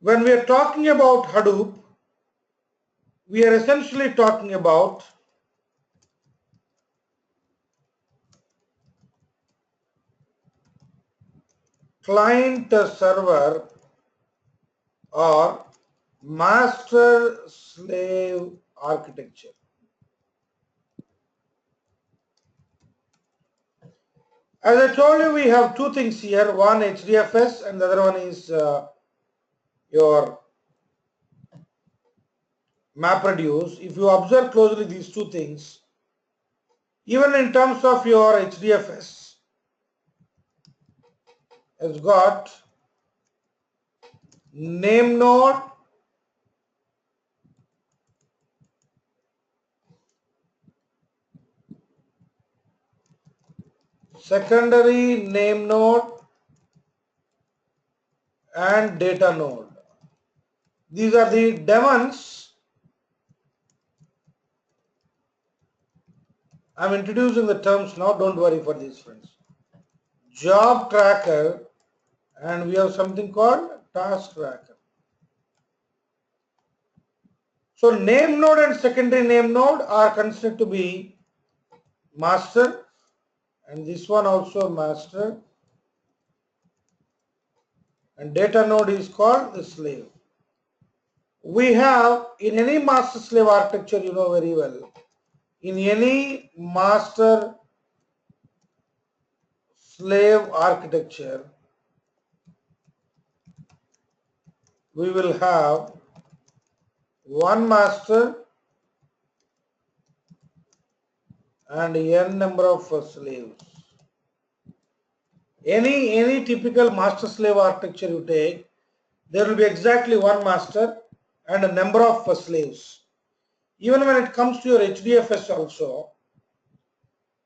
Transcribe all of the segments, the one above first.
When we are talking about Hadoop, we are essentially talking about client server or master slave architecture. As I told you, we have two things here, one HDFS and the other one is your MapReduce. If you observe closely these two things, even in terms of your HDFS, has got name node, secondary name node and data node. These are the daemons. I'm introducing the terms now, don't worry for these friends. Job tracker, and we have something called task tracker. So name node and secondary name node are considered to be master, and this one also master, and data node is called the slave. We have in any master slave architecture, you know very well, in any master slave architecture, we will have one master and n number of slaves. Any typical master slave architecture you take, there will be exactly one master and a number of slaves. Even when it comes to your HDFS also,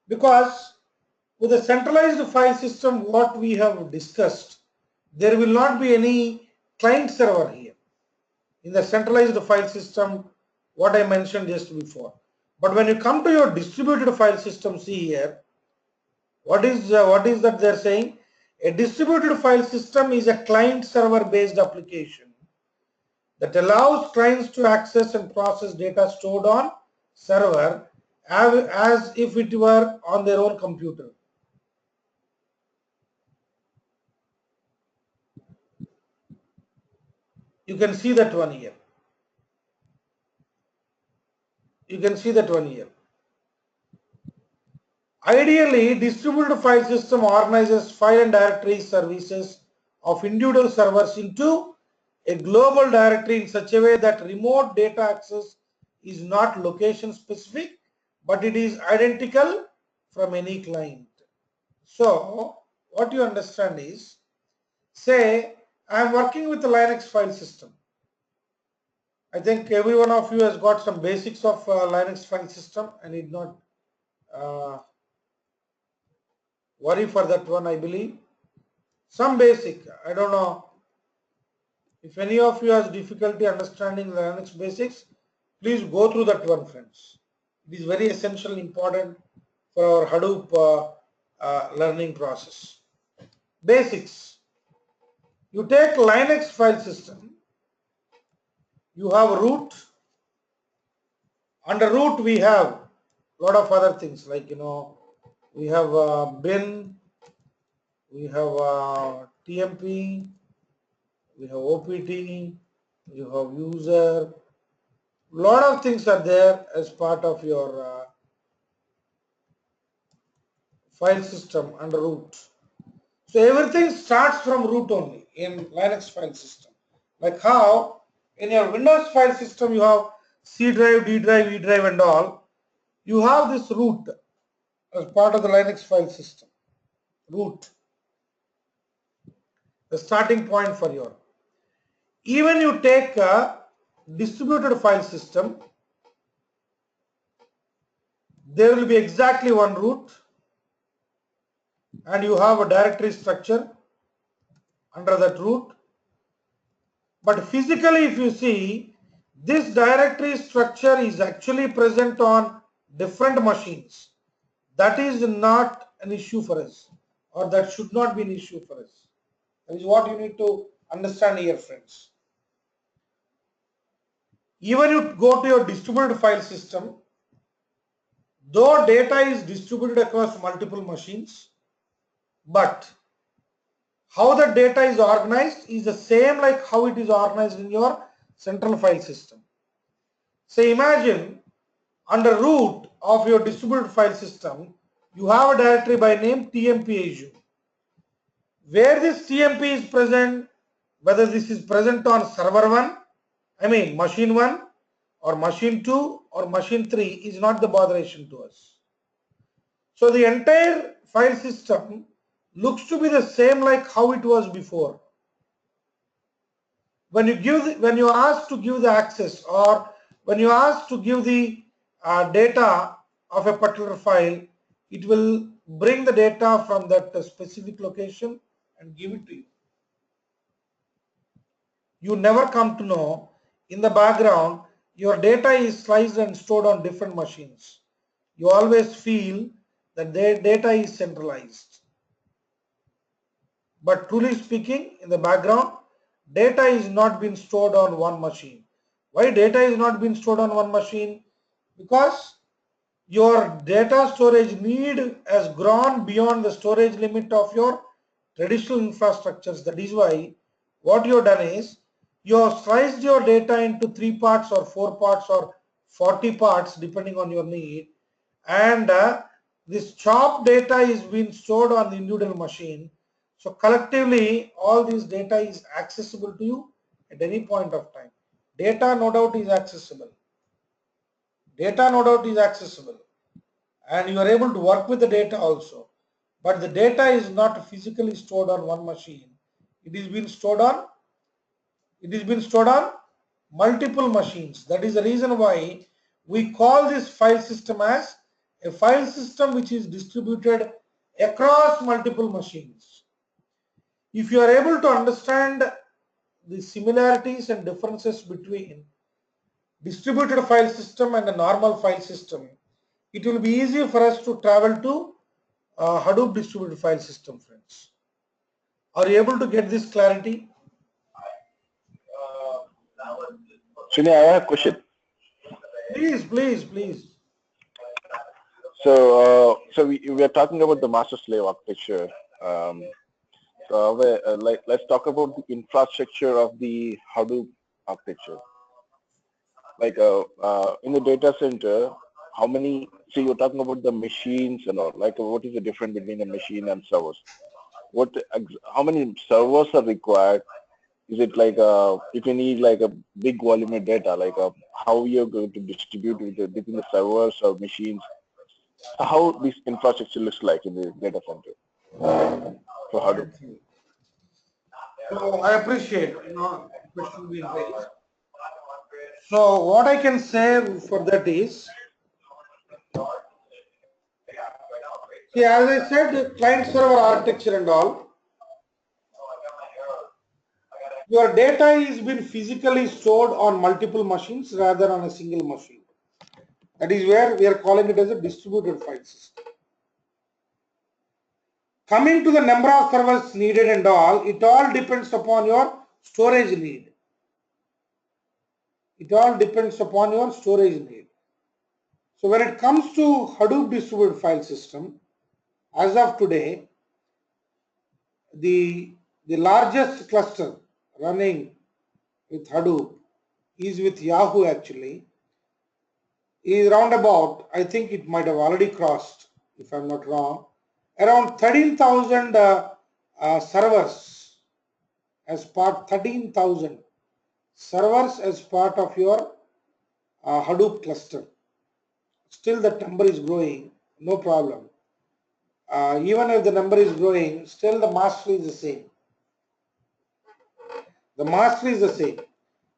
because with a centralized file system, what we have discussed, there will not be any client server here in the centralized file system, what I mentioned just before. But when you come to your distributed file system, see here, what is that they're saying? A distributed file system is a client server based application that allows clients to access and process data stored on server as if it were on their own computer. You can see that one here. You can see that one here. Ideally, distributed file system organizes file and directory services of individual servers into a global directory in such a way that remote data access is not location specific, but it is identical from any client. So, what you understand is, say, I am working with the Linux file system. I think every one of you has got some basics of Linux file system. I need not worry for that one, I believe. Some basic, I don't know. If any of you has difficulty understanding Linux basics, please go through that one, friends. It is very essential, important for our Hadoop learning process. Basics. You take Linux file system, you have root. Under root we have a lot of other things like, we have bin, we have TMP, we have OPT, you have user. Lot of things are there as part of your file system under root. So everything starts from root only in Linux file system. Like how in your Windows file system you have C drive, D drive, E drive and all. You have this root as part of the Linux file system. Root. The starting point for your. Even you take a distributed file system, there will be exactly one root and you have a directory structure under that root. But physically, if you see, this directory structure is actually present on different machines. That is not an issue for us, or that should not be an issue for us. That is what you need to understand here, friends. Even you go to your distributed file system, though data is distributed across multiple machines, but how the data is organized is the same like how it is organized in your central file system. So imagine under root of your distributed file system, you have a directory by name tmp where this tmp is present, whether this is present on server 1, I mean machine 1 or machine 2 or machine 3 is not the botheration to us. So the entire file system looks to be the same like how it was before. When you are asked to give the access, or when you are asked to give the data of a particular file, it will bring the data from that specific location and give it to you. You never come to know in the background your data is sliced and stored on different machines. You always feel that their data is centralized. But truly speaking, in the background, data is not being stored on one machine. Why data is not being stored on one machine? Because your data storage need has grown beyond the storage limit of your traditional infrastructures. That is why what you have done is you have sliced your data into 3 parts or 4 parts or 40 parts depending on your need, and this chopped data is being stored on the individual machine. So collectively all this data is accessible to you at any point of time. Data no doubt is accessible. Data no doubt is accessible, and you are able to work with the data also. But the data is not physically stored on one machine. It is being stored on multiple machines. That is the reason why we call this file system as a file system which is distributed across multiple machines. If you are able to understand the similarities and differences between distributed file system and a normal file system, it will be easy for us to travel to Hadoop distributed file system, friends. Are you able to get this clarity? Srini, I have a question. Please. So we are talking about the master slave architecture. Um, let's talk about the infrastructure of the Hadoop architecture. In the data center, how many? So you're talking about the machines and all. What is the difference between a machine and servers? How many servers are required? Is it if you need like a big volume of data, how you're going to distribute within the servers or machines? How this infrastructure looks like in the data center for Hadoop? So I appreciate question being raised. So what I can say for that is, see, as I said, client server architecture and all, your data is being physically stored on multiple machines rather than on a single machine. That is where we are calling it as a distributed file system. Coming to the number of servers needed and all, it all depends upon your storage need. It all depends upon your storage need. So when it comes to Hadoop distributed file system, as of today, the largest cluster running with Hadoop is with Yahoo actually, is around about, I think it might have already crossed, if I'm not wrong, around 13,000 servers as part, 13,000 servers as part of your Hadoop cluster. Still that number is growing, no problem. Even if the number is growing, still the master is the same. The master is the same.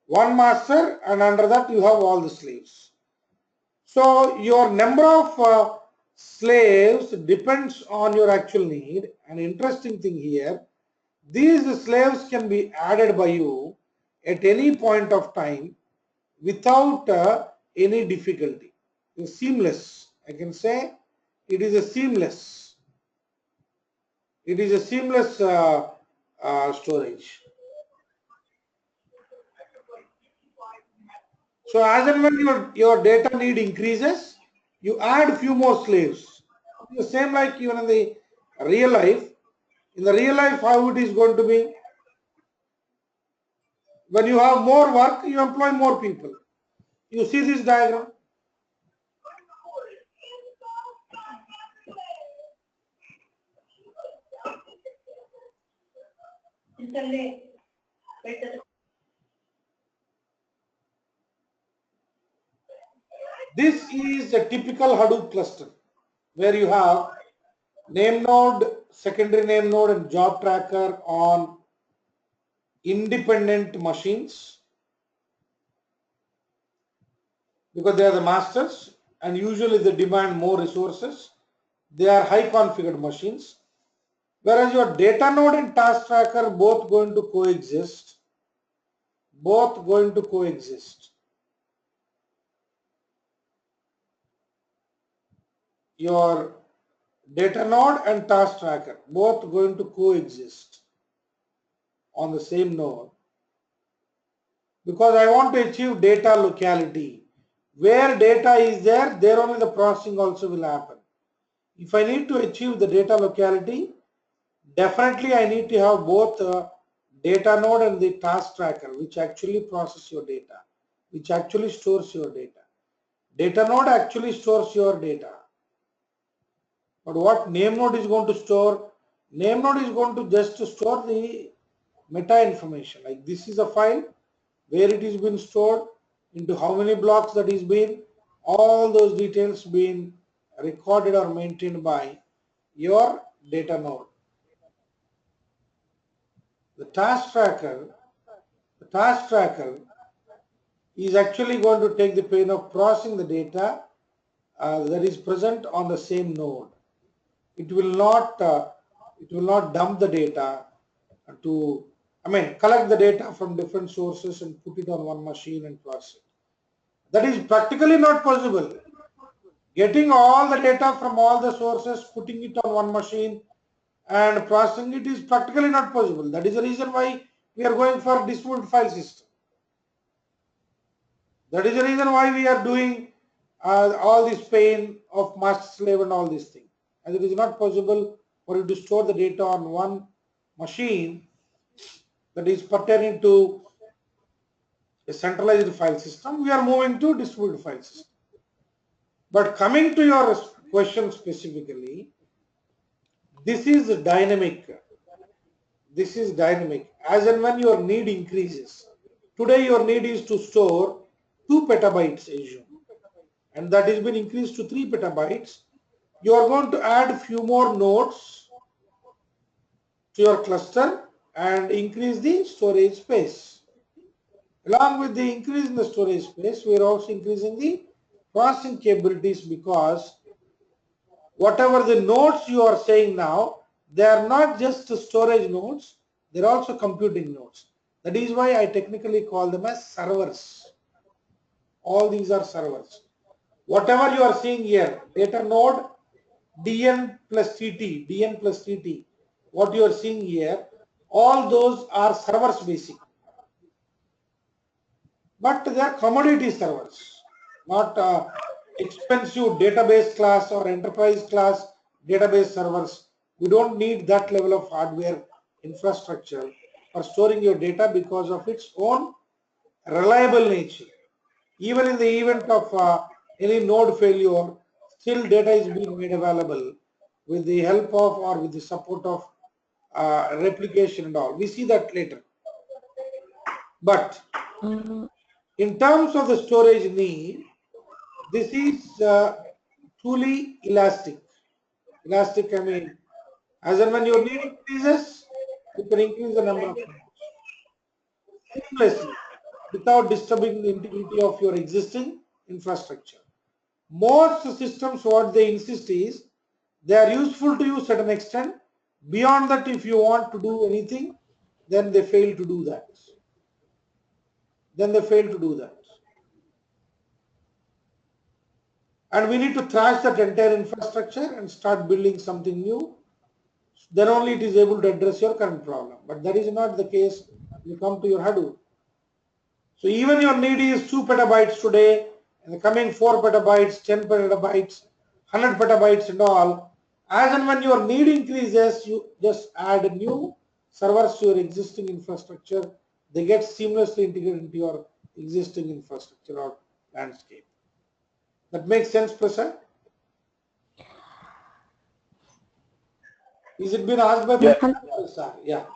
One master, and under that you have all the slaves. So your number of slaves depends on your actual need. An interesting thing here, these slaves can be added by you at any point of time without any difficulty. It's seamless. I can say it is a seamless. It is a seamless storage. So as and when your data need increases, you add few more slaves. The same like even in the real life. In the real life, how it is going to be? When you have more work, you employ more people. You see this diagram? This is a typical Hadoop cluster where you have name node, secondary name node, and job tracker on independent machines because they are the masters and usually they demand more resources. They are high configured machines. Whereas your data node and task tracker both going to coexist. Both going to coexist. Your data node and task tracker both going to coexist on the same node because I want to achieve data locality. Where data is there, there only the processing also will happen. If I need to achieve the data locality, definitely I need to have both data node and the task tracker which actually process your data, which actually stores your data. Data node actually stores your data. But what name node is going to store? Name node is going to just store the meta information. Like this is a file, where it is been stored, into how many blocks that is been, all those details being recorded or maintained by your data node. The task tracker, the task tracker is actually going to take the pain of processing the data that is present on the same node. It will not dump the data to, collect the data from different sources and put it on one machine and process it. That is practically not possible. Getting all the data from all the sources, putting it on one machine and processing it is practically not possible. That is the reason why we are going for distributed file system. That is the reason why we are doing all this pain of master slave and all these things. As it is not possible for you to store the data on one machine that is pertaining to a centralized file system, we are moving to distributed file system. But coming to your question specifically, this is dynamic. This is dynamic. As and when your need increases, today your need is to store 2 petabytes, assume, and that has been increased to 3 petabytes. You are going to add few more nodes to your cluster and increase the storage space. Along with the increase in the storage space, we are also increasing the processing capabilities because whatever the nodes you are saying now, they are not just storage nodes, they are also computing nodes. That is why I technically call them as servers. All these are servers. Whatever you are seeing here, data node, dn plus tt, what you are seeing here, all those are servers basic. But they are commodity servers, not expensive database class or enterprise class database servers. We don't need that level of hardware infrastructure for storing your data because of its own reliable nature. Even in the event of any node failure, still data is being made available with the help of or with the support of replication and all. We see that later. But in terms of the storage need, this is truly elastic. Elastic, as and when your need increases, you can increase the number of nodes seamlessly without disturbing the integrity of your existing infrastructure. Most systems, what they insist is, they are useful to you to an extent. Beyond that, if you want to do anything, then they fail to do that. Then they fail to do that. And we need to trash that entire infrastructure and start building something new. Then only it is able to address your current problem. But that is not the case when you come to your Hadoop. So even your need is 2 petabytes today, in the coming 4 petabytes, 10 petabytes, 100 petabytes and all. As and when your need increases, you just add new servers to your existing infrastructure. They get seamlessly integrated into your existing infrastructure or landscape. That makes sense, Prasad? Is it been asked by Yeah, Prasad? Yeah.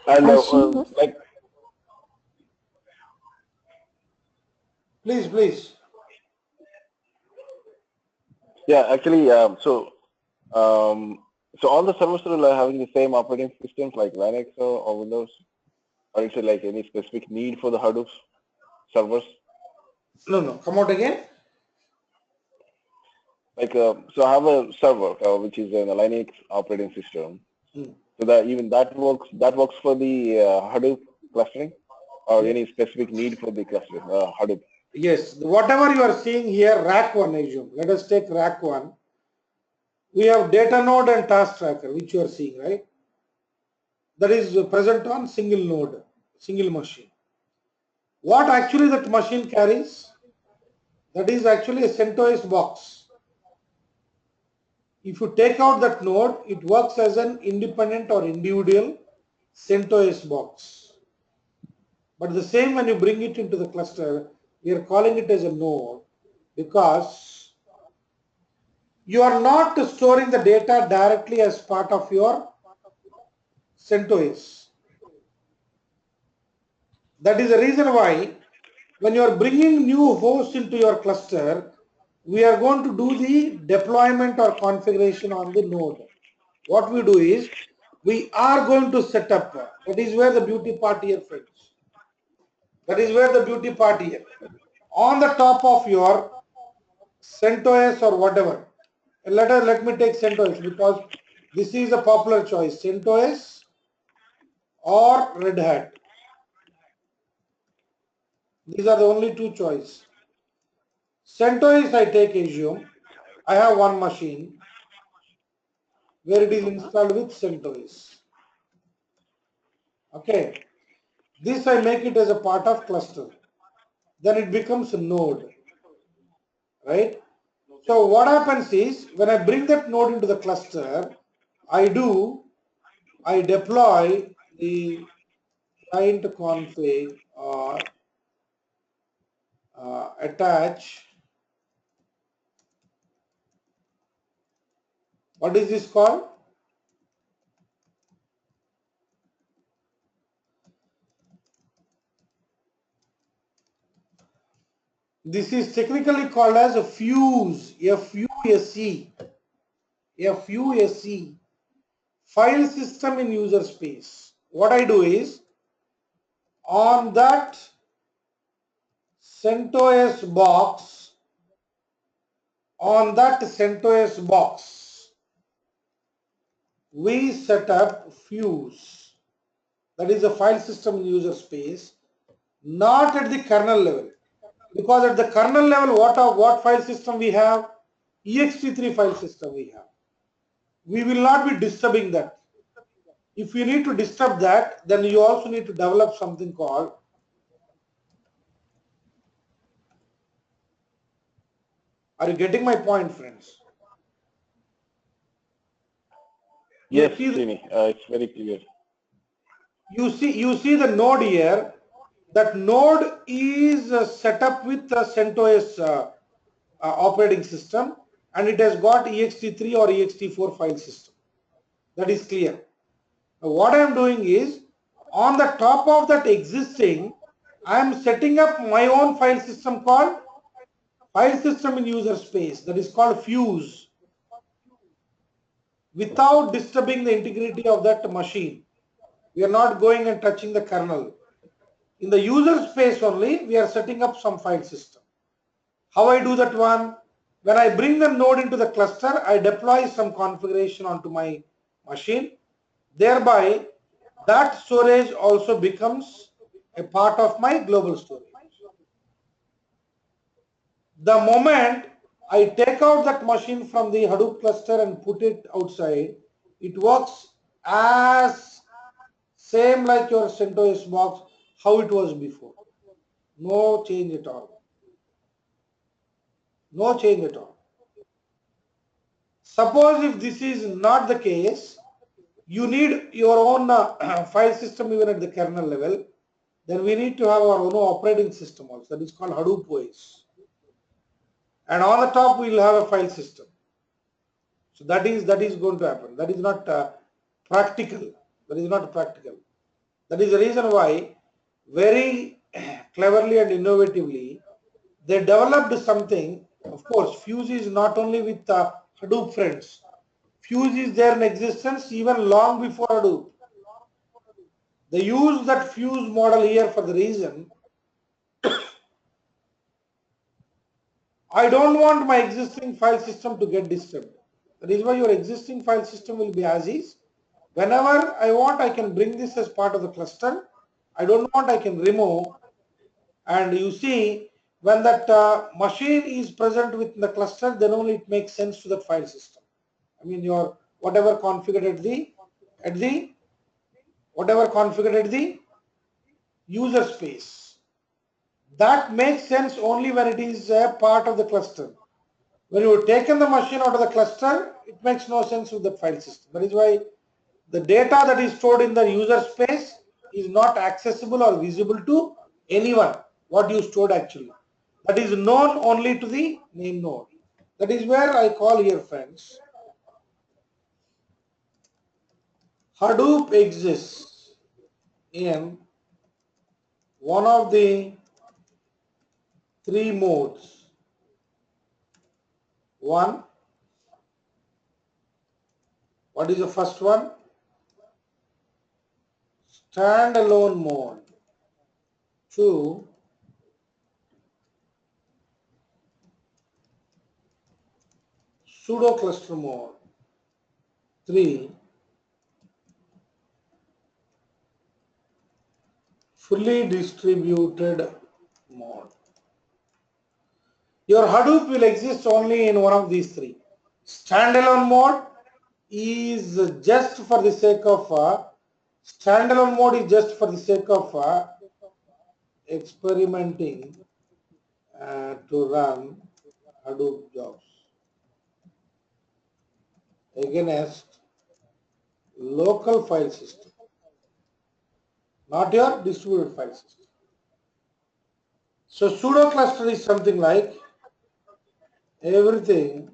and Srinivas, like Please, please. yeah, actually, um, so all the servers are having the same operating systems like Linux or Windows, or is it like any specific need for the Hadoop servers? No, no. Come out again. Like, so I have a server which is an Linux operating system. Hmm. So that even that works for the Hadoop clustering, or any specific need for the clustering Hadoop. Yes, whatever you are seeing here, rack 1, I assume. Let us take rack 1. We have data node and task tracker, which you are seeing, right? That is present on single node, single machine. What actually that machine carries? That is actually a CentOS box. If you take out that node, it works as an independent or individual CentOS box. But the same when you bring it into the cluster, we are calling it as a node because you are not storing the data directly as part of your CentOS. That is the reason why when you are bringing new hosts into your cluster, we are going to do the deployment or configuration on the node. What we do is we are going to set up, that is where the beauty part here, friends. That is where the beauty part here. On the top of your CentOS or whatever, let me take CentOS because this is a popular choice, CentOS or Red Hat. These are the only two choices. CentOS I take assume. I have one machine where it is installed with CentOS. Okay. This I make it as a part of cluster. Then it becomes a node. Right? So what happens is when I bring that node into the cluster, I deploy the client config or attach, what is this called? This is technically called as a fuse, F-U-S-E, F-U-S-E, file system in user space. What I do is on that CentOS box, we set up fuse. That is a file system in user space, not at the kernel level. Because at the kernel level, what file system we have? ext3 file system we have. We will not be disturbing that. If you need to disturb that, then you also need to develop something called, are you getting my point, friends? Yes, You see, Srini, it's very clear. you see the node here. That node is set up with the CentOS operating system, and it has got ext3 or ext4 file system. That is clear. Now, what I am doing is on the top of that existing, I am setting up my own file system called file system in user space, that is called fuse, without disturbing the integrity of that machine. We are not going and touching the kernel. In the user space only, we are setting up some file system. How I do that one? When I bring the node into the cluster, I deploy some configuration onto my machine. Thereby, that storage also becomes a part of my global storage. The moment I take out that machine from the Hadoop cluster and put it outside, it works as same like your CentOS box. how it was before. No change at all. No change at all. Suppose if this is not the case, you need your own file system even at the kernel level. Then we need to have our own operating system also. That is called Hadoop OS. And on the top we will have a file system. So that is going to happen. That is not practical. That is not practical. That is the reason why very cleverly and innovatively they developed something. Of course, Fuse is not only with Hadoop friends. Fuse is there in existence even long before Hadoop. They use that Fuse model here for the reason I don't want my existing file system to get disturbed. That is why your existing file system will be as is. Whenever I want, I can bring this as part of the cluster. I don't want, I can remove. And you see, when that machine is present within the cluster, then only it makes sense to the file system. I mean, your whatever configured at the user space. That makes sense only when it is a part of the cluster. When you have taken the machine out of the cluster, it makes no sense with the file system. That is why the data that is stored in the user space is not accessible or visible to anyone, what you stored actually. That is known only to the name node. That is where I call here, friends, Hadoop exists in one of the three modes. One, what is the first one? Standalone mode. Two, pseudo cluster mode. Three, fully distributed mode. Your Hadoop will exist only in one of these three. Standalone mode is just for the sake of experimenting to run Hadoop jobs against local file system, not your distributed file system. So pseudo cluster is something like everything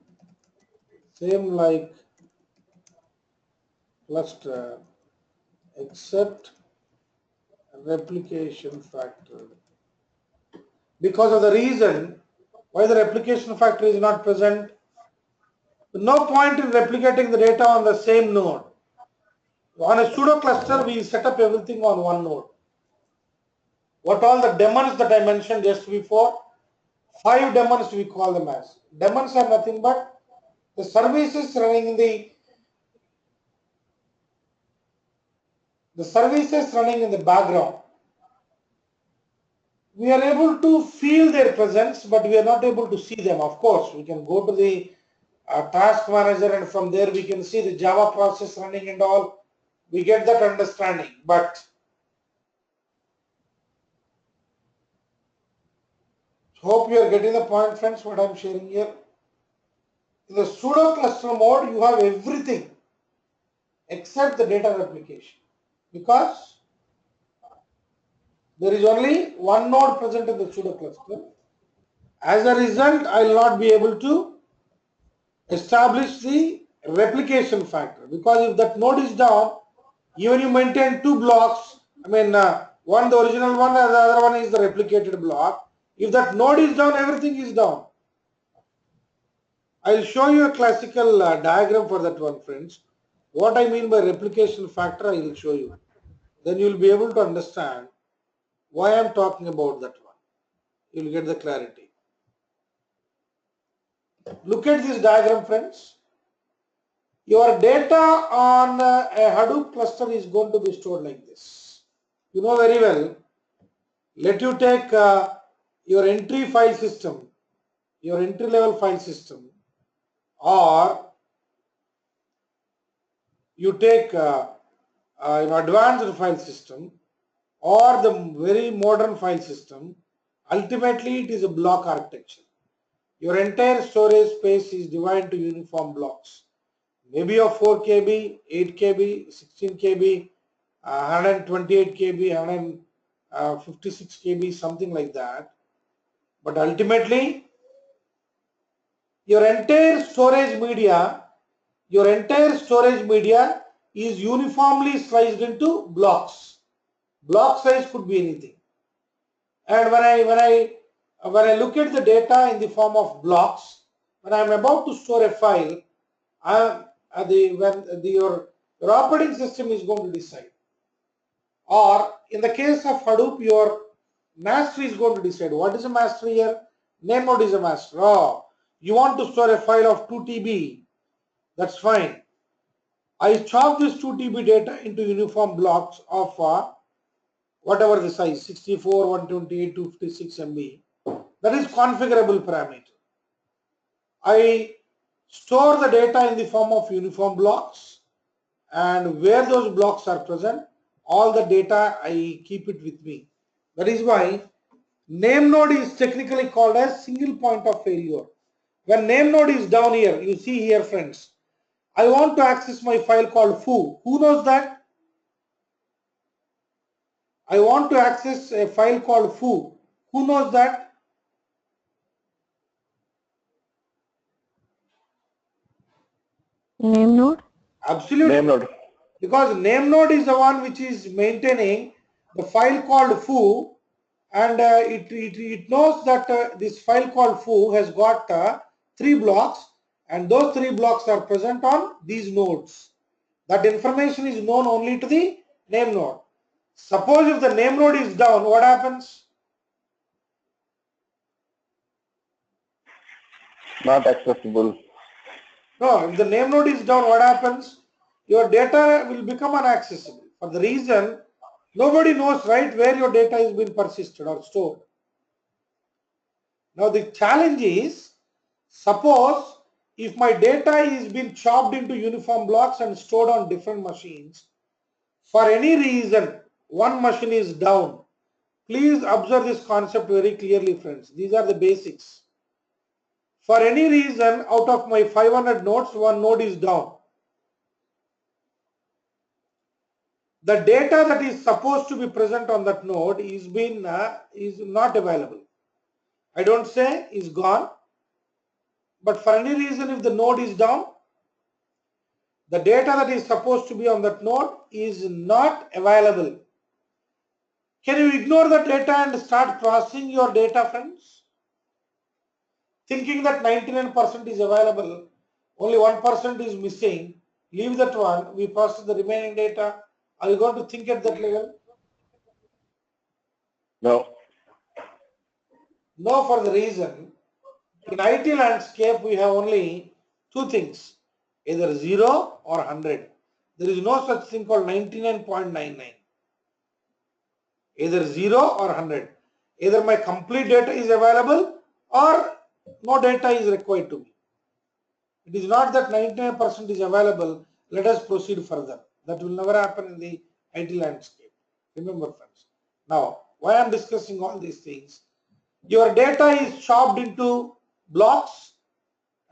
same like cluster except replication factor. Because of the reason why the replication factor is not present, no point in replicating the data on the same node. On a pseudo cluster, we set up everything on one node. What all the daemons that I mentioned just before, 5 daemons we call them as. Daemons are nothing but the services running in the background. We are able to feel their presence, but we are not able to see them. Of course, we can go to the task manager and from there we can see the Java process running and all. We get that understanding. But hope you are getting the point, friends, what I am sharing here. In the pseudo cluster mode, you have everything except the data replication because there is only one node present in the pseudo cluster. As a result, I will not be able to establish the replication factor because if that node is down, even you maintain 2 blocks, I mean one the original one and the other one is the replicated block. If that node is down, everything is down. I will show you a classical diagram for that one, friends. What I mean by replication factor, I will show you. Then you will be able to understand why I am talking about that one. You will get the clarity. Look at this diagram, friends. Your data on a Hadoop cluster is going to be stored like this. You know very well. Let you take your entry file system, your entry level file system, or you take advanced file system, or the very modern file system, ultimately it is a block architecture. Your entire storage space is divided into uniform blocks, maybe of 4 KB, 8 KB, 16 KB, 128 KB, 156 KB, something like that. But ultimately, your entire storage media, is uniformly sliced into blocks. Block size could be anything. And when I look at the data in the form of blocks, when I am about to store a file, your operating system is going to decide. Or in the case of Hadoop, your master is going to decide. What is a master here? Name node is a master. Oh, you want to store a file of 2 TB? That's fine. I chop this 2 TB data into uniform blocks of whatever the size, 64, 128, 256 MB. That is configurable parameter. I store the data in the form of uniform blocks, and where those blocks are present, all the data I keep it with me. That is why name node is technically called as single point of failure. When name node is down here, you see here friends, I want to access my file called foo. Who knows that? I want to access a file called foo. Who knows that? Name node? Absolutely. Name node. Because name node is the one which is maintaining the file called foo, and it knows that this file called foo has got 3 blocks, and those 3 blocks are present on these nodes. That information is known only to the name node. Suppose if the name node is down, what happens? Not accessible. No, if the name node is down, what happens? Your data will become inaccessible. For the reason, nobody knows, right, where your data is being persisted or stored. Now the challenge is, suppose if my data is being chopped into uniform blocks and stored on different machines, for any reason one machine is down, please observe this concept very clearly friends. These are the basics. For any reason out of my 500 nodes, one node is down. The data that is supposed to be present on that node is not available. I don't say is gone, but for any reason if the node is down, the data that is supposed to be on that node is not available. Can you ignore the data and start processing your data friends? Thinking that 99% is available, only 1% is missing, leave that one, we process the remaining data. Are you going to think at that level? No. No, for the reason, in IT landscape we have only 2 things, either 0 or 100. There is no such thing called 99.99. Either 0 or 100. Either my complete data is available or no data is required to me. It is not that 99% is available, let us proceed further. That will never happen in the IT landscape. Remember friends. Now, why I am discussing all these things? Your data is chopped into blocks,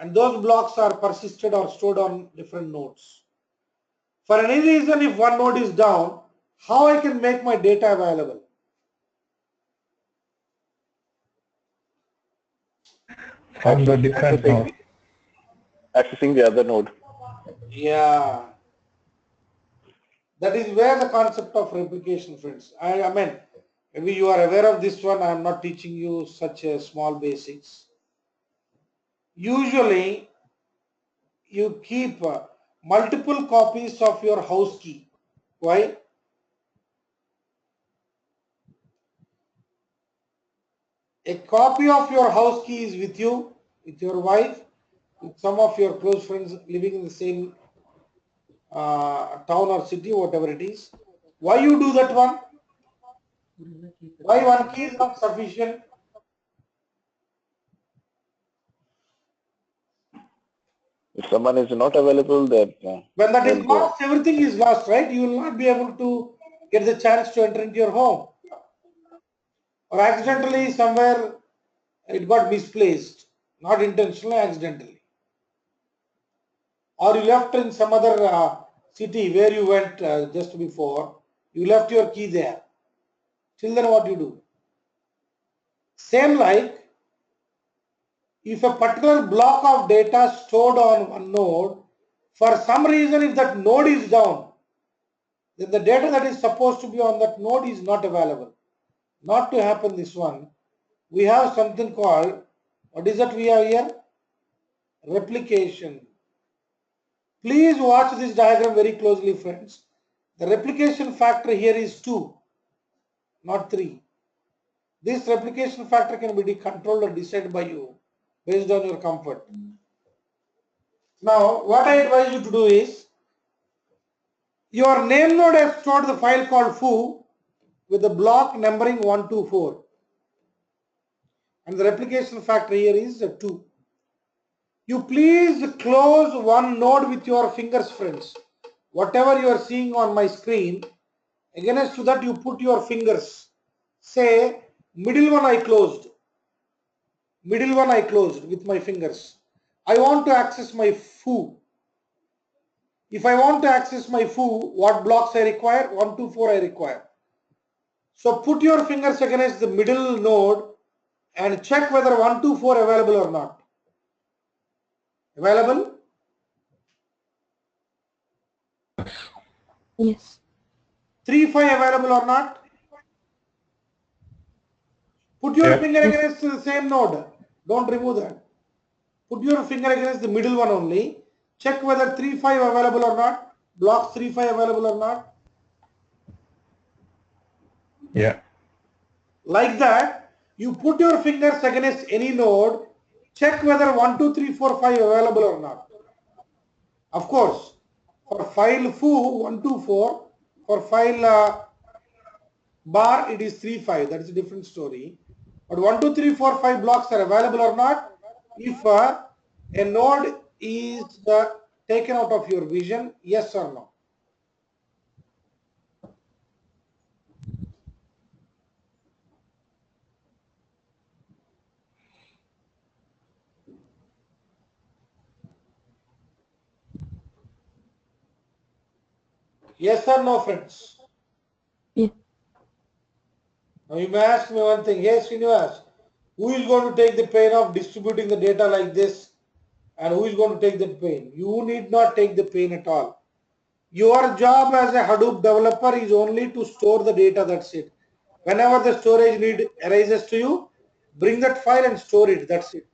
and those blocks are persisted or stored on different nodes. For any reason, if one node is down, how I can make my data available? On the different node. Accessing the other node. Yeah, that is where the concept of replication friends. I mean, maybe you are aware of this one. I am not teaching you such a small basics. Usually, you keep multiple copies of your house key. Why? A copy of your house key is with you, with your wife, with some of your close friends living in the same town or city, whatever it is. Why you do that one? Why one key is not sufficient? If someone is not available, then When that is they'll go. lost, everything is lost, right? You will not be able to get the chance to enter into your home, or accidentally somewhere it got misplaced, not intentionally, accidentally, or you left in some other city where you went just before, you left your key there. Till then, what you do? Same like if a particular block of data stored on one node, for some reason, if that node is down, then the data that is supposed to be on that node is not available. Not to happen this one, we have something called, what is that we have here? Replication. Please watch this diagram very closely, friends. The replication factor here is 2, not 3. This replication factor can be controlled or decided by you based on your comfort. Now, what I advise you to do is, your name node has stored the file called foo with the block numbering 124. And the replication factor here is 2. You please close one node with your fingers, friends. Whatever you are seeing on my screen, against to that you put your fingers. Say, middle one I closed. Middle one I closed with my fingers. I want to access my foo. If I want to access my foo, what blocks I require? 124 I require. So put your fingers against the middle node and check whether 124 available or not. Available? Yes. 35 available or not? Put your Yes. finger against the same node. Don't remove that. Put your finger against the middle one only. Check whether 35 available or not. Blocks 35 available or not. Yeah. Like that, you put your fingers against any node. Check whether 1, 2, 3, 4, 5 available or not. Of course, for file foo 124, for file bar it is 35. That is a different story. But 1, 2, 3, 4, 5 blocks are available or not. If a node is taken out of your vision, yes or no? Yes or no, friends? Yeah. Now you may ask me one thing. Hey, Srinivas, who is going to take the pain of distributing the data like this, and who is going to take that pain? You need not take the pain at all. Your job as a Hadoop developer is only to store the data, that's it. Whenever the storage need arises to you, bring that file and store it, that's it.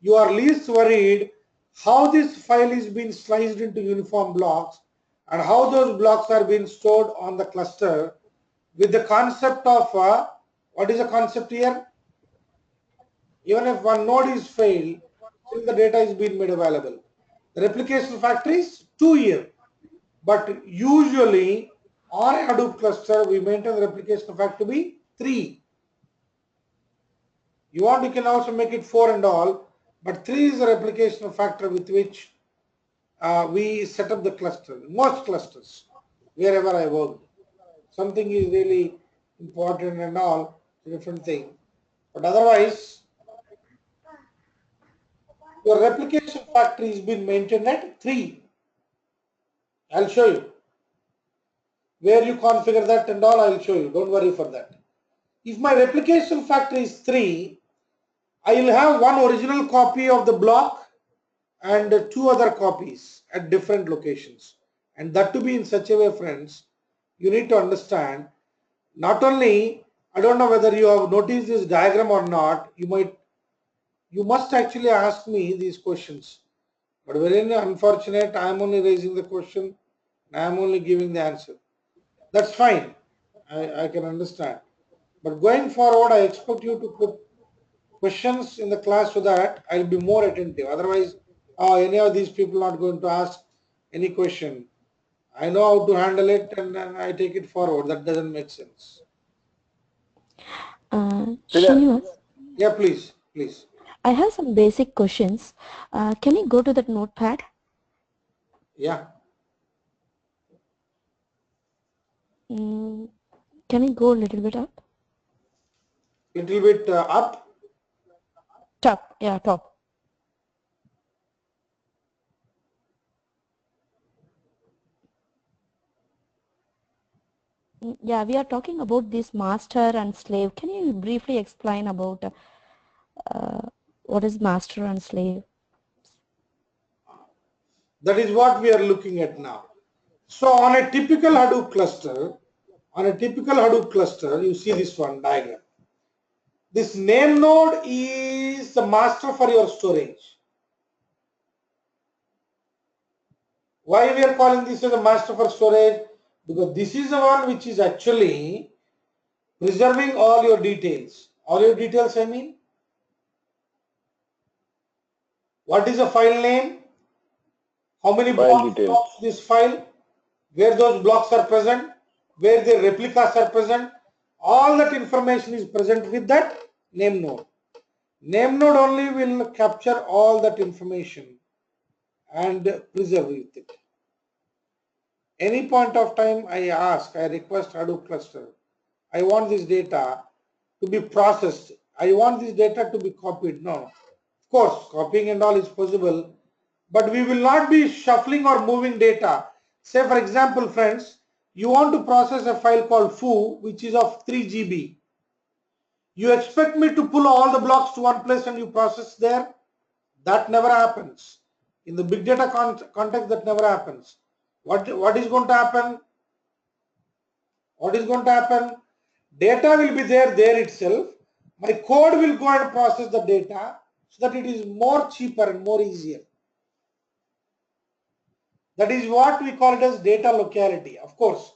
You are least worried how this file is being sliced into uniform blocks and how those blocks are being stored on the cluster with the concept of, what is the concept here? Even if one node is failed, still the data is being made available. The replication factor is 2 here. But usually on a Hadoop cluster, we maintain the replication factor to be 3. You want, you can also make it 4 and all, but 3 is the replication factor with which we set up the cluster. Most clusters, wherever I work, something is really important and all, different thing. But otherwise, your replication factor is being maintained at 3. I'll show you. Where you configure that and all, I'll show you. Don't worry for that. If my replication factor is 3, I will have one original copy of the block and 2 other copies at different locations. And that to be in such a way, friends, you need to understand, not only, I don't know whether you have noticed this diagram or not, you must actually ask me these questions. But very unfortunate, I am only raising the question, I am only giving the answer. That's fine. I can understand. But going forward, I expect you to put questions in the class so that I'll be more attentive. Otherwise, any of these people not going to ask any question. I know how to handle it and I take it forward. That doesn't make sense. Srinivas, Yeah, please, please. I have some basic questions. Can you go to that notepad? Yeah. Can you go a little bit up? Little bit up. Top, yeah, top. Yeah, we are talking about this master and slave. Can you briefly explain about what is master and slave? That is what we are looking at now. So on a typical Hadoop cluster, you see this one diagram. This name node is the master for your storage. Why we are calling this as a master for storage? Because this is the one which is actually preserving all your details. All your details, I mean. What is the file name? How many File blocks details. of this file? Where those blocks are present? Where the replicas are present? All that information is present with that name node. Name node only will capture all that information and preserve it. Any point of time I request Hadoop cluster, I want this data to be processed. I want this data to be copied. No, of course, copying and all is possible, but we will not be shuffling or moving data. Say for example, friends, you want to process a file called foo, which is of 3 GB. You expect me to pull all the blocks to one place and you process there? That never happens. In the big data context, that never happens. What is going to happen? What is going to happen? Data will be there itself. My code will go and process the data so that it is more cheaper and more easier. That is what we call it as data locality. Of course,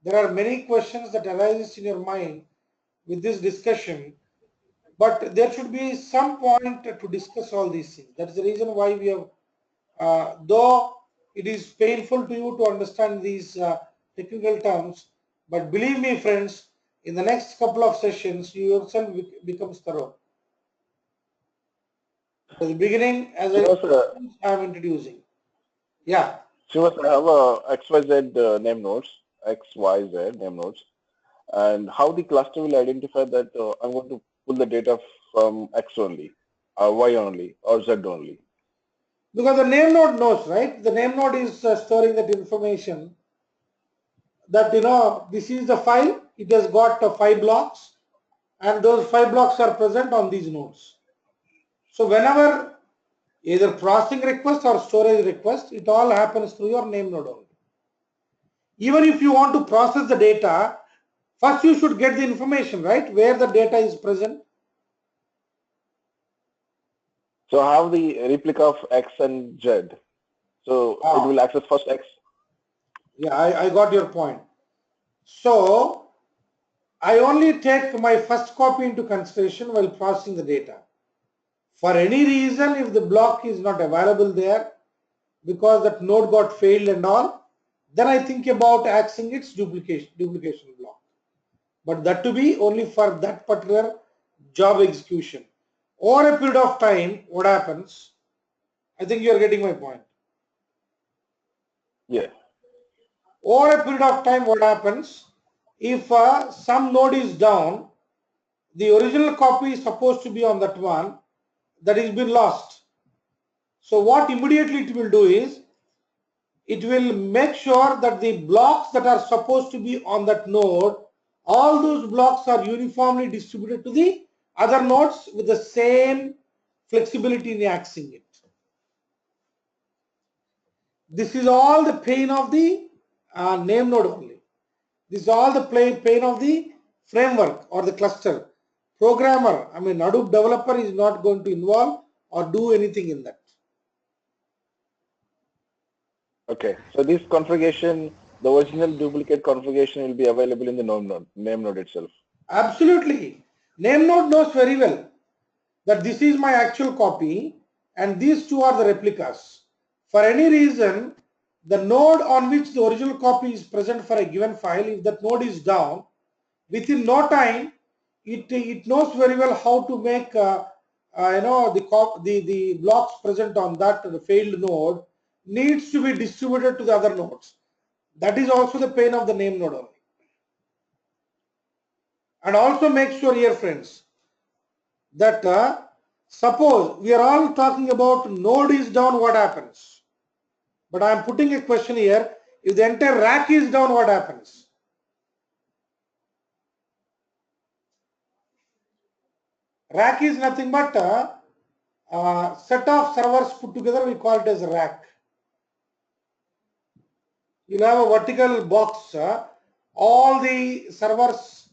there are many questions that arises in your mind with this discussion, but there should be some point to discuss all these things. That is the reason why we have, though it is painful to you to understand these technical terms, but believe me, friends, in the next couple of sessions, you yourself becomes thorough. At the beginning, as I am introducing. Yeah. Srinivas, I have a XYZ name nodes, XYZ name nodes, and how the cluster will identify that I'm going to pull the data from X only, or Y only, or Z only. Because the name node knows, right? The name node is storing that information that, this is the file. It has got 5 blocks and those 5 blocks are present on these nodes. So whenever either processing request or storage request, it all happens through your name node only. Even if you want to process the data, first you should get the information, right? Where the data is present. So I have the replica of X and Z. So it will access first X. Yeah, I got your point. So I only take my first copy into consideration while processing the data. For any reason, if the block is not available there because that node got failed and all, then I think about accessing its duplication block. But that to be only for that particular job execution. Over a period of time, what happens? I think you are getting my point. Yeah. Over a period of time, what happens? If some node is down, the original copy is supposed to be on that one, that is been lost. So what immediately it will do is, it will make sure that the blocks that are supposed to be on that node, all those blocks are uniformly distributed to the other nodes with the same flexibility in accessing it. This is all the pain of the name node only. This is all the pain of the framework or the cluster. Programmer, Hadoop developer is not going to involve or do anything in that. Okay. So this configuration, the original duplicate configuration will be available in the name node itself. Absolutely. Name node knows very well that this is my actual copy and these two are the replicas. For any reason, the node on which the original copy is present for a given file, if that node is down, within no time, it knows very well how to make the blocks present on that the failed node needs to be distributed to the other nodes. That is also the pain of the name node only. And also make sure here, friends, that suppose we are all talking about node is down, what happens? But I am putting a question here, if the entire rack is down, what happens? Rack is nothing but a set of servers put together, we call it as a rack. You'll have a vertical box, all the servers,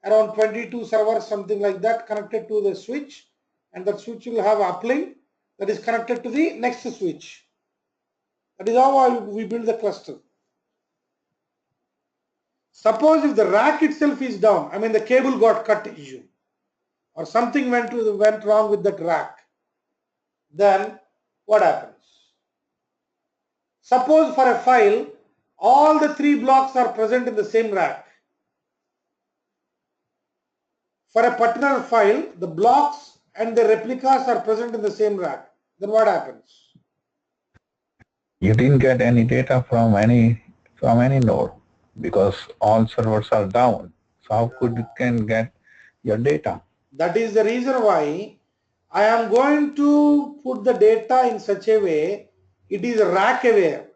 around 22 servers, something like that, connected to the switch, and that switch will have uplink that is connected to the next switch. That is how we build the cluster. Suppose if the rack itself is down, I mean the cable got cut issue, or something went wrong with that rack, then what happens? Suppose for a file, all the 3 blocks are present in the same rack. For a particular file, the blocks and the replicas are present in the same rack. Then what happens? You didn't get any data from any node because all servers are down. So how could you can get your data? That is the reason why I am going to put the data in such a way it is rack aware.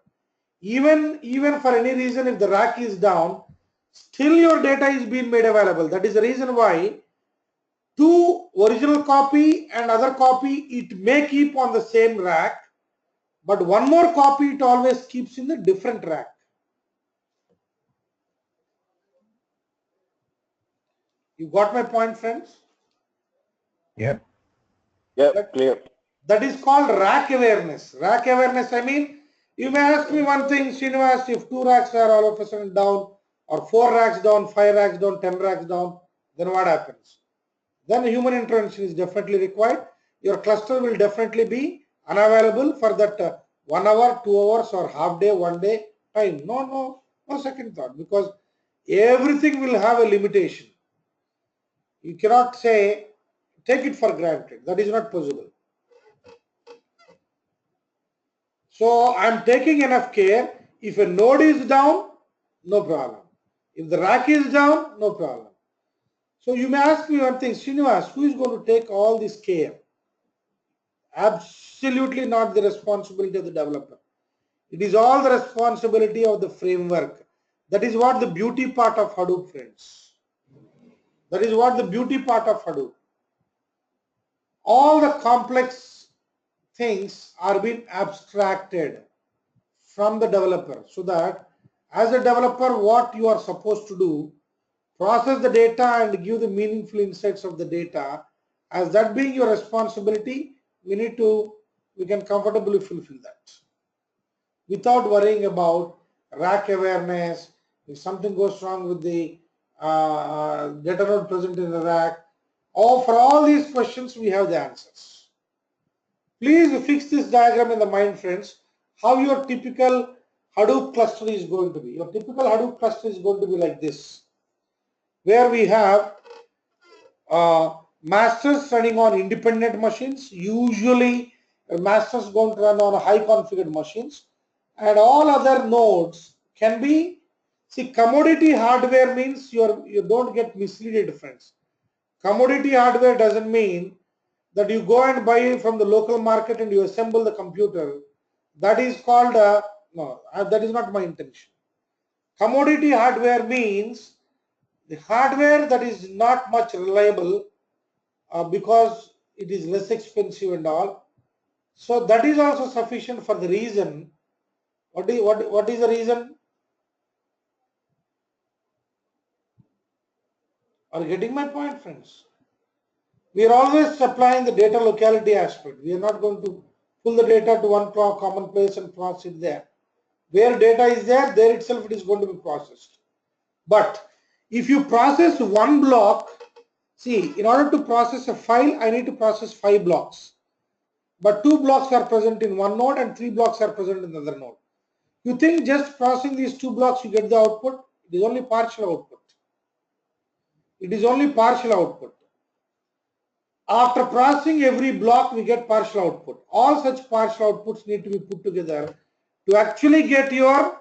Even for any reason, if the rack is down, still your data is being made available. That is the reason why two original copy and other copy it may keep on the same rack, but one more copy it always keeps in the different rack. You got my point, friends? Yep. Yeah, clear. That is called rack awareness. Rack awareness, I mean, you may ask me one thing, Srinivas, if 2 racks are all of a sudden down, or 4 racks down, 5 racks down, 10 racks down, then what happens? Then human intervention is definitely required. Your cluster will definitely be unavailable for that 1 hour, 2 hours, or half day, 1 day time. No second thought, because everything will have a limitation. You cannot say, take it for granted. That is not possible. So I am taking enough care. If a node is down, no problem. If the rack is down, no problem. So you may ask me one thing, Srinivas, who is going to take all this care? Absolutely not the responsibility of the developer. It is all the responsibility of the framework. That is what the beauty part of Hadoop, friends. That is what the beauty part of Hadoop. All the complex things are being abstracted from the developer, so that as a developer what you are supposed to do, process the data and give the meaningful insights of the data. As that being your responsibility, we can comfortably fulfill that without worrying about rack awareness. If something goes wrong with the data node present in the rack, or for all these questions we have the answers. Please fix this diagram in the mind, friends, how your typical Hadoop cluster is going to be. Your typical Hadoop cluster is going to be like this, where we have masters running on independent machines. Usually masters going to run on high configured machines, and all other nodes can be, see, commodity hardware means you don't get misled, friends. Commodity hardware doesn't mean that you go and buy from the local market and you assemble the computer. That is called no, that is not my intention. Commodity hardware means the hardware that is not much reliable because it is less expensive and all. So that is also sufficient for the reason. What is the reason? Are you getting my point, friends? We are always supplying the data locality aspect. We are not going to pull the data to one common place and process it there. Where data is there itself it is going to be processed. But if you process one block, see, in order to process a file, I need to process 5 blocks. But 2 blocks are present in one node and 3 blocks are present in another node. You think just processing these 2 blocks you get the output? It is only partial output. It is only partial output. After processing every block, we get partial output. All such partial outputs need to be put together to actually get your,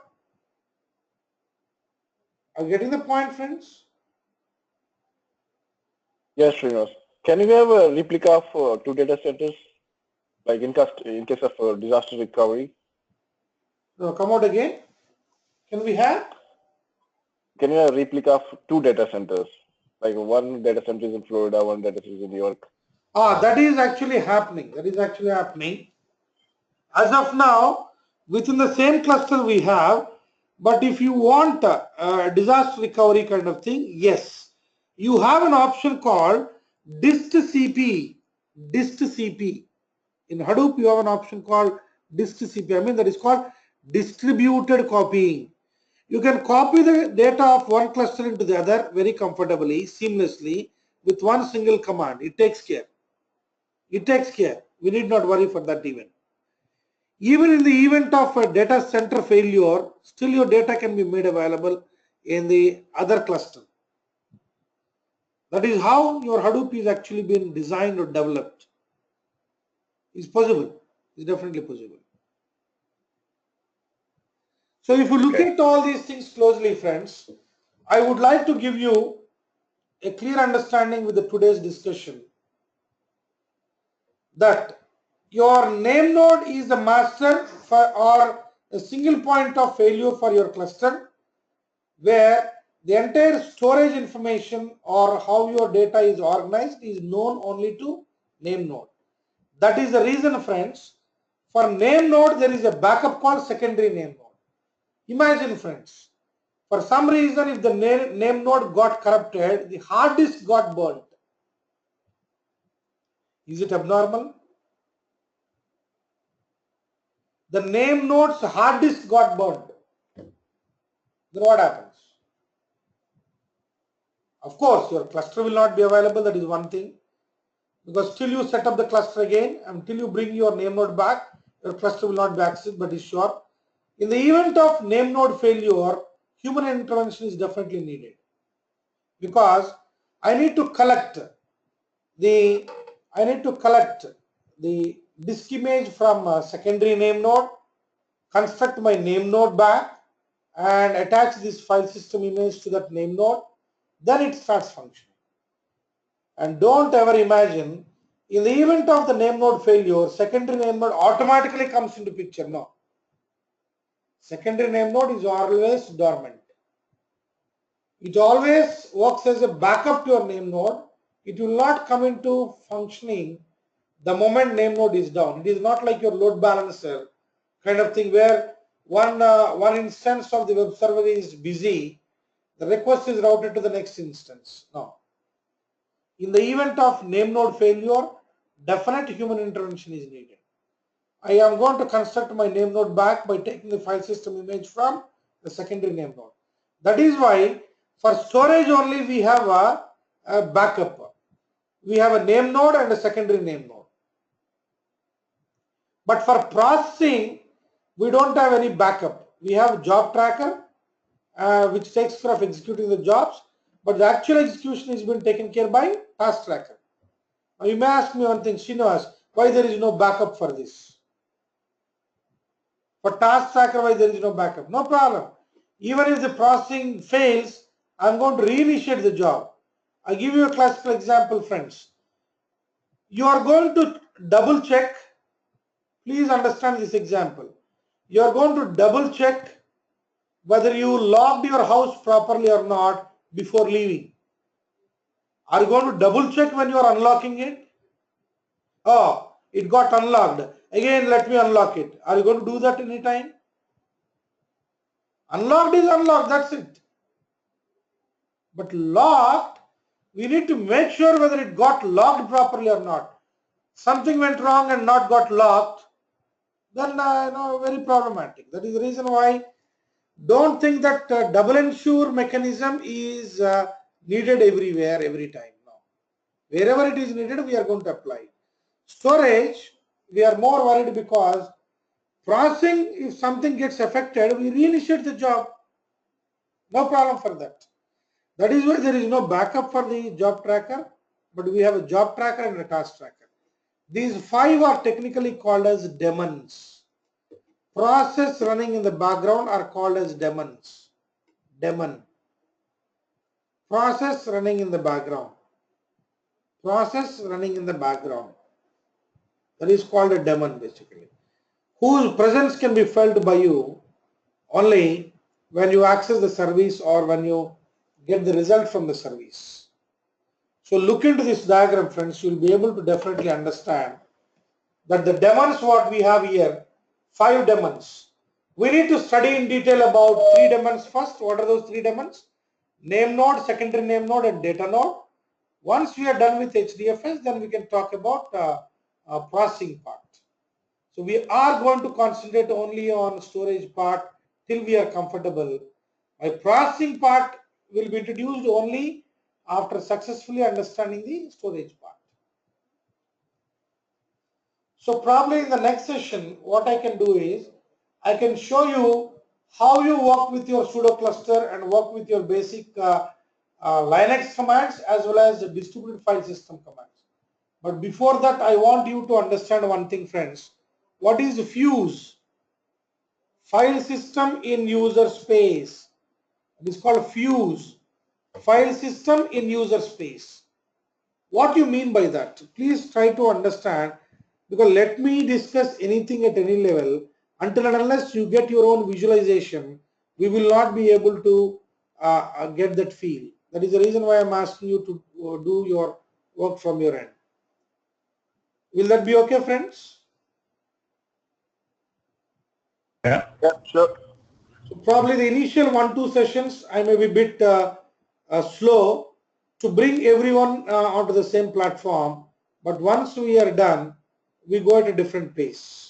are you getting the point, friends? Yes, Srinivas. Can you have a replica of two data centers, like in case of disaster recovery? No, come out again. Can we have? Can you have a replica of two data centers? Like one data center is in Florida, one data center is in New York. That is actually happening. That is actually happening. As of now, within the same cluster we have, but if you want a disaster recovery kind of thing, yes, you have an option called dist cp. Dist cp. In Hadoop, you have an option called dist cp. I mean, that is called distributed copying. You can copy the data of one cluster into the other very comfortably, seamlessly, with one single command. It takes care. It takes care. We need not worry for that even. Even in the event of a data center failure, still your data can be made available in the other cluster. That is how your Hadoop is actually been designed or developed. It's possible. It's definitely possible. So if you look Okay. at all these things closely, friends, I would like to give you a clear understanding with the today's discussion that your name node is the master for or a single point of failure for your cluster, where the entire storage information or how your data is organized is known only to name node. That is the reason, friends, for name node there is a backup called secondary name node. Imagine, friends, for some reason if the name node got corrupted, the hard disk got burnt. Is it abnormal? The name node's hard disk got burnt. Then what happens? Of course, your cluster will not be available. That is one thing. Because till you set up the cluster again, until you bring your name node back, your cluster will not be accessed, but is sure. In the event of name node failure, human intervention is definitely needed. Because I need to collect the disk image from a secondary name node, construct my name node back, and attach this file system image to that name node. Then it starts functioning. And don't ever imagine, in the event of the name node failure, secondary name node automatically comes into picture. No. Secondary name node is always dormant. It always works as a backup to your name node. It will not come into functioning the moment name node is down. It is not like your load balancer kind of thing where one instance of the web server is busy, the request is routed to the next instance. No. In the event of name node failure, definite human intervention is needed. I am going to construct my name node back by taking the file system image from the secondary name node. That is why for storage only we have a backup. We have a name node and a secondary name node. But for processing, we don't have any backup. We have job tracker, which takes care of executing the jobs, but the actual execution is being taken care by task tracker. Now you may ask me one thing, Srinivas, why there is no backup for this? For task tracker, why there is no backup? No problem. Even if the processing fails, I'm going to reinitiate the job. I give you a classical example, friends. You are going to double check. Please understand this example. You are going to double check whether you locked your house properly or not before leaving. Are you going to double check when you are unlocking it? Oh, it got unlocked. Again, let me unlock it. Are you going to do that anytime? Unlocked is unlocked, that's it. But locked, we need to make sure whether it got locked properly or not. Something went wrong and not got locked, then very problematic. That is the reason why don't think that double ensure mechanism is needed everywhere, every time. No. Wherever it is needed, we are going to apply. Storage, we are more worried because processing, if something gets affected, we reinitiate the job. No problem for that. That is why there is no backup for the job tracker, but we have a job tracker and a task tracker. These five are technically called as daemons. Process running in the background are called as daemons. Daemon. Process running in the background. process running in the background. That is called a daemon basically, whose presence can be felt by you only when you access the service or when you get the result from the service. So look into this diagram, friends. You will be able to definitely understand that the daemons what we have here, 5 daemons. We need to study in detail about 3 daemons first. What are those 3 daemons? Name node, secondary name node, and data node. Once we are done with HDFS, then we can talk about processing part. So we are going to concentrate only on storage part till we are comfortable. My processing part will be introduced only after successfully understanding the storage part. So probably in the next session, what I can do is, I can show you how you work with your pseudo cluster and work with your basic Linux commands as well as the distributed file system commands. But before that, I want you to understand one thing, friends. What is fuse? File system in user space. It is called fuse. File system in user space. What do you mean by that? Please try to understand, because let me discuss anything at any level, until and unless you get your own visualization, we will not be able to get that feel. That is the reason why I'm asking you to do your work from your end. Will that be okay, friends? Yeah. Yeah, sure. So probably the initial 1-2 sessions, I may be a bit slow to bring everyone onto the same platform. But once we are done, we go at a different pace.